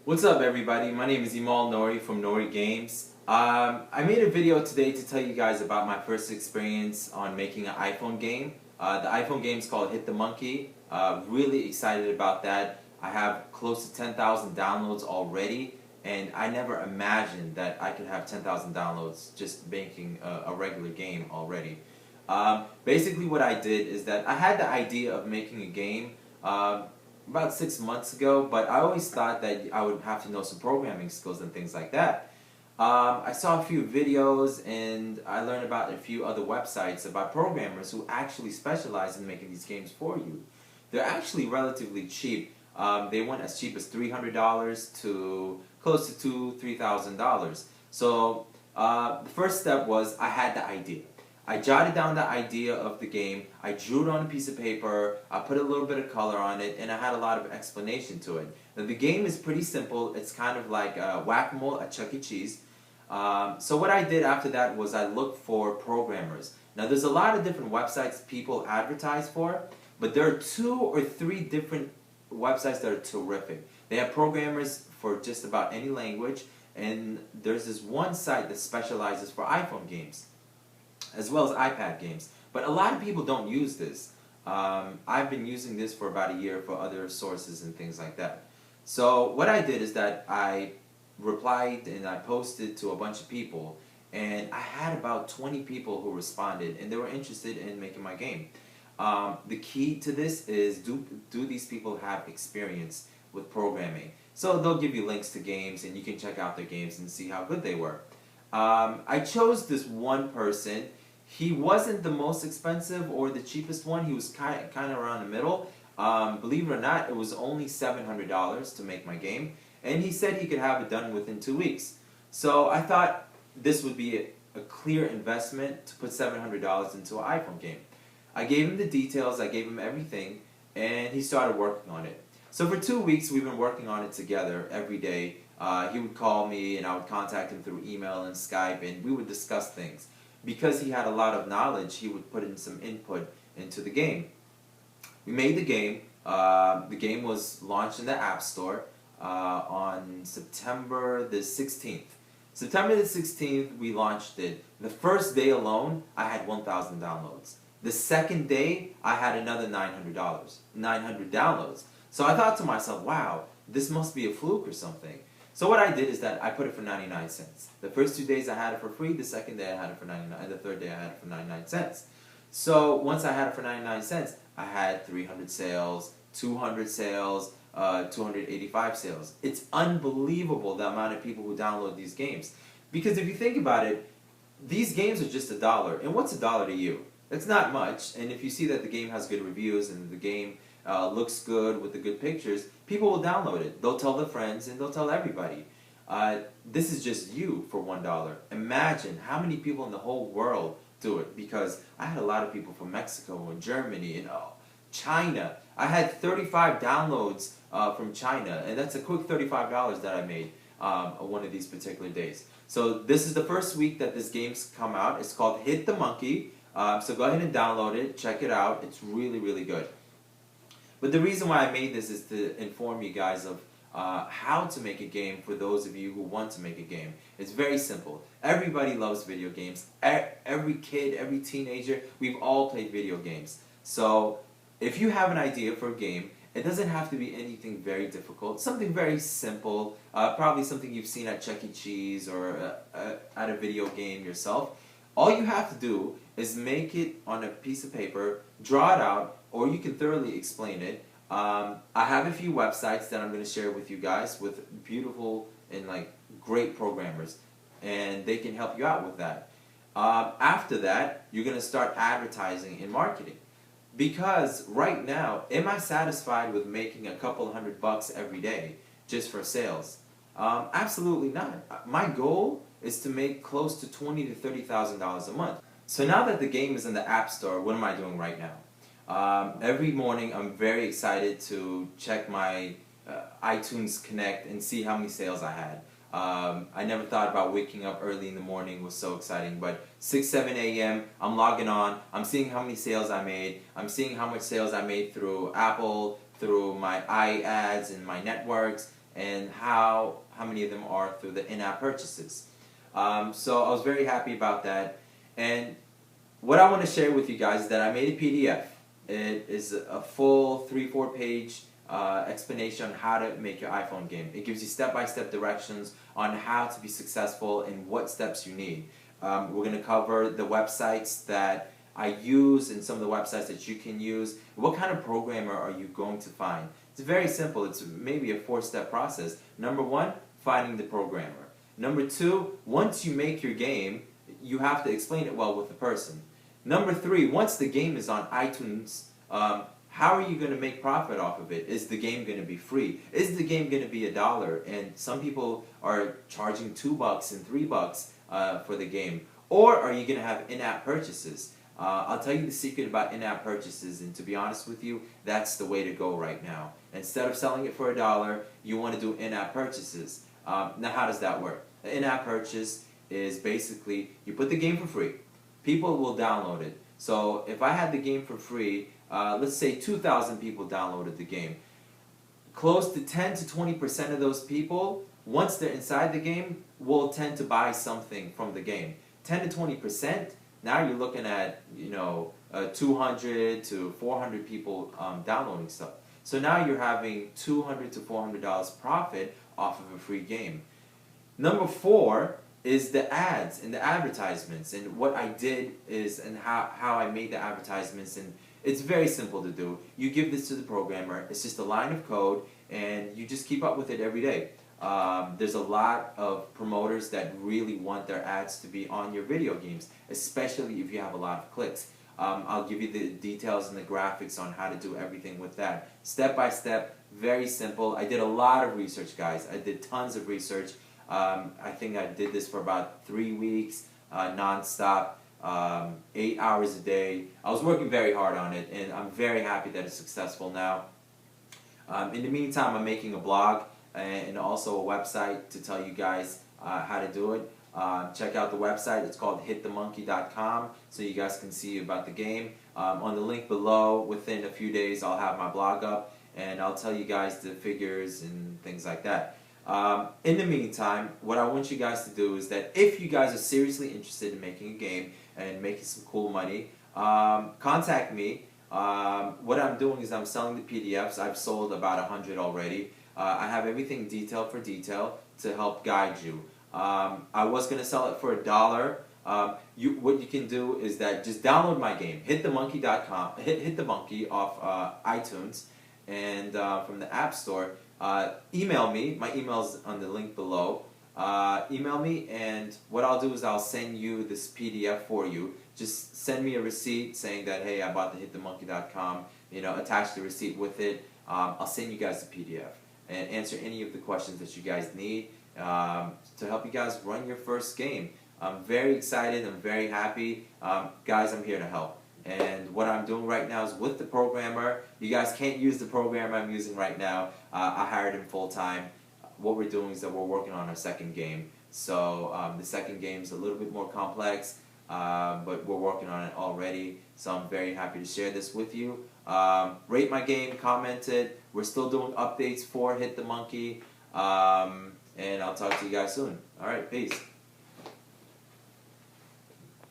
What's up, everybody? My name is Imal Nori from Nori Games. I made a video today to tell you guys about my first experience on making an iPhone game. The iPhone game is called Hit the Monkey. Really excited about that. I have close to 10,000 downloads already, and I never imagined that I could have 10,000 downloads just making a regular game already. Basically what I did is that I had the idea of making a game about 6 months ago, but I always thought that I would have to know some programming skills and things like that. I saw a few videos and I learned about a few other websites about programmers who actually specialize in making these games for you. They're actually relatively cheap. They went as cheap as $300 to close to $3,000. So the first step was I had the idea. I jotted down the idea of the game, I drew it on a piece of paper, I put a little bit of color on it, and I had a lot of explanation to it. Now, the game is pretty simple. It's kind of like whack-a-mole at Chuck E. Cheese. So what I did after that was I looked for programmers. Now there's a lot of different websites people advertise for, but there are 2 or 3 different websites that are terrific. They have programmers for just about any language, and there's this one site that specializes for iPhone games, as well as iPad games. But a lot of people don't use this. I've been using this for about a year for other sources and things like that. So what I did is that I replied and I posted to a bunch of people, and I had about 20 people who responded and they were interested in making my game. The key to this is do these people have experience with programming? So they'll give you links to games and you can check out their games and see how good they were. I chose this one person. He wasn't the most expensive or the cheapest one. He was kind of around the middle. Believe it or not, it was only $700 to make my game, and he said he could have it done within 2 weeks. So I thought this would be a clear investment to put $700 into an iPhone game. I gave him the details, I gave him everything, and he started working on it. So for 2 weeks we've been working on it together every day. He would call me and I would contact him through email and Skype, and we would discuss things. Because he had a lot of knowledge, he would put in some input into the game. We made the game. The game was launched in the App Store on September the 16th. September the 16th, we launched it. The first day alone, I had 1,000 downloads. The second day, I had another $900 downloads. So I thought to myself, wow, this must be a fluke or something. So what I did is that I put it for 99 cents. The first 2 days I had it for free, the second day I had it for 99, and the third day I had it for 99 cents. So once I had it for 99 cents, I had 300 sales, 200 sales, 285 sales. It's unbelievable the amount of people who download these games. Because if you think about it, these games are just $1. And what's $1 to you? It's not much. And if you see that the game has good reviews and the game looks good with the good pictures, people will download it. They'll tell their friends and they'll tell everybody. This is just you for $1. Imagine how many people in the whole world do it, because I had a lot of people from Mexico and Germany and China. I had 35 downloads from China, and that's a quick $35 that I made one of these particular days. So this is the first week that this game's come out. It's called Hit the Monkey. So go ahead and download it, check it out. It's really, really good. But the reason why I made this is to inform you guys of how to make a game for those of you who want to make a game. It's very simple. Everybody loves video games. Every kid, every teenager, we've all played video games. So if you have an idea for a game, it doesn't have to be anything very difficult. Something very simple, probably something you've seen at Chuck E. Cheese or at a video game yourself. All you have to do is make it on a piece of paper, draw it out, or you can thoroughly explain it. I have a few websites that I'm going to share with you guys with beautiful and great programmers, and they can help you out with that. After that, you're going to start advertising and marketing. Because right now, am I satisfied with making a couple $100 every day just for sales? Absolutely not. My goal is to make close to $20,000 to $30,000 a month. So now that the game is in the App Store, what am I doing right now? Every morning I'm very excited to check my iTunes Connect and see how many sales I had. I never thought about waking up early in the morning. It was so exciting, but 6, 7 a.m. I'm logging on, I'm seeing how many sales I made, I'm seeing how much sales I made through Apple, through my iAds and my networks, and how many of them are through the in-app purchases. So I was very happy about that. And what I want to share with you guys is that I made a PDF. It is a full 3-4 page explanation on how to make your iPhone game. It gives you step-by-step directions on how to be successful and what steps you need. We're going to cover the websites that I use and some of the websites that you can use. What kind of programmer are you going to find? It's very simple. It's maybe a 4-step process. Number 1, finding the programmer. Number 2, once you make your game, you have to explain it well with the person. Number 3, once the game is on iTunes, how are you going to make profit off of it? Is the game going to be free? Is the game going to be $1? And some people are charging $2 and $3 for the game. Or are you going to have in-app purchases? I'll tell you the secret about in-app purchases, and to be honest with you, that's the way to go right now. Instead of selling it for $1, you want to do in-app purchases. Now, how does that work? The in-app purchase is basically you put the game for free. People will download it. So if I had the game for free, let's say 2,000 people downloaded the game. Close to 10 to 20% of those people, once they're inside the game, will tend to buy something from the game. 10 to 20%. Now you're looking at 200 to 400 people downloading stuff. So now you're having $200 to $400 profit off of a free game. Number 4 is the ads and the advertisements, and what I did is and how I made the advertisements, and it's very simple to do. You give this to the programmer. It's just a line of code, and you just keep up with it every day. There's a lot of promoters that really want their ads to be on your video games, especially if you have a lot of clicks. I'll give you the details and the graphics on how to do everything with that. Step by step, very simple. I did a lot of research, guys. I did tons of research. I think I did this for about 3 weeks, non-stop, 8 hours a day. I was working very hard on it, and I'm very happy that it's successful now. In the meantime, I'm making a blog and also a website to tell you guys how to do it. Check out the website. It's called hitthemonkey.com, so you guys can see about the game. On the link below, within a few days, I'll have my blog up, and I'll tell you guys the figures and things like that. In the meantime, what I want you guys to do is that if you guys are seriously interested in making a game and making some cool money, contact me. What I'm doing is I'm selling the PDFs. I've sold about 100 already. I have everything detail for detail to help guide you. I was going to sell it for $1. What you can do is that just download my game, hitthemonkey.com, hit the monkey off iTunes and from the App Store. Email me. My email's on the link below. Email me, and what I'll do is I'll send you this PDF for you. Just send me a receipt saying that, hey, I bought the hitthemonkey.com. Attach the receipt with it. I'll send you guys the PDF and answer any of the questions that you guys need to help you guys run your first game. I'm very excited. I'm very happy. Guys, I'm here to help. And what I'm doing right now is with the programmer. You guys can't use the programmer I'm using right now. I hired him full-time. What we're doing is that we're working on our second game. So the second game is a little bit more complex, but we're working on it already. So I'm very happy to share this with you. Rate my game, comment it. We're still doing updates for Hit the Monkey. And I'll talk to you guys soon. All right, peace.